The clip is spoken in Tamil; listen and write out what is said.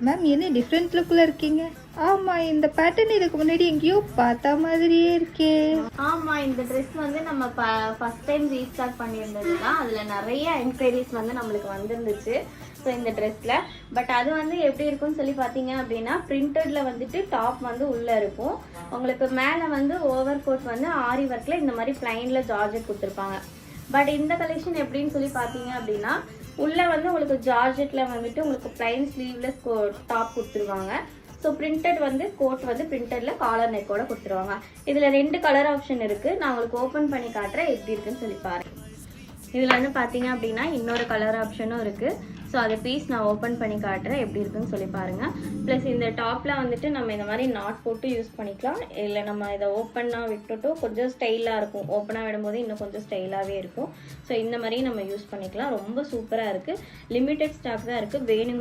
மேம் என்ன டிஃப்ரெண்ட் லுக்கில் இருக்கீங்க? ஆமாம், இந்த பேட்டர்ன் இதுக்கு முன்னாடி எங்கேயோ பார்த்த மாதிரியே இருக்கே. ஆமாம், இந்த ட்ரெஸ் வந்து நம்ம ஃபர்ஸ்ட் டைம் ரீஸ்டார்ட் பண்ணியிருந்தது தான். அதில் நிறைய என்கொயரிஸ் வந்து நம்மளுக்கு வந்துருந்துச்சு. ஸோ இந்த ட்ரெஸ்ஸில் பட் அது வந்து எப்படி இருக்கும்னு சொல்லி பார்த்தீங்க அப்படின்னா, பிரிண்டடில் வந்துட்டு டாப் வந்து உள்ளே இருக்கும். உங்களுக்கு மேலே வந்து ஓவர் கோட் வந்து ஆரி ஒர்க்கில் இந்த மாதிரி ப்ளைனில் ஜார்ஜெட் கொடுத்துருப்பாங்க. பட் இந்த கலெக்ஷன் எப்படின்னு சொல்லி பார்த்தீங்க அப்படின்னா, உள்ளே வந்து உங்களுக்கு ஜார்ஜெட்டில் வந்துட்டு உங்களுக்கு ப்ளைன் ஸ்லீவ்லெஸ் டாப் கொடுத்துருவாங்க. ஸோ பிரிண்டட் வந்து கோட் வந்து பிரிண்டடில் காலர் நெக்கோட கொடுத்துருவாங்க. இதில் 2 கலர் ஆப்ஷன் இருக்குது. நான் உங்களுக்கு ஓப்பன் பண்ணி காட்டுறேன் எப்படி இருக்குன்னு சொல்லி பாருங்கள். இதில் வந்து பார்த்தீங்க அப்படின்னா இன்னொரு கலர் ஆப்ஷனும் இருக்குது. ஸோ அதை பீஸ் நான் ஓப்பன் பண்ணி காட்டுறேன் எப்படி இருக்குன்னு சொல்லி பாருங்கள். ப்ளஸ் இந்த டாப்பில் வந்துட்டு நம்ம இந்த மாதிரி நாட் போட்டு யூஸ் பண்ணிக்கலாம். இல்லை நம்ம இதை ஓப்பனாக விட்டுட்டும் கொஞ்சம் ஸ்டைலாக இருக்கும். ஓப்பனாக விடும்போது இன்னும் கொஞ்சம் ஸ்டைலாகவே இருக்கும். ஸோ இந்த மாதிரி நம்ம யூஸ் பண்ணிக்கலாம். ரொம்ப சூப்பராக இருக்குது. லிமிட்டட் ஸ்டாக் தான் இருக்குது. வேணுங்க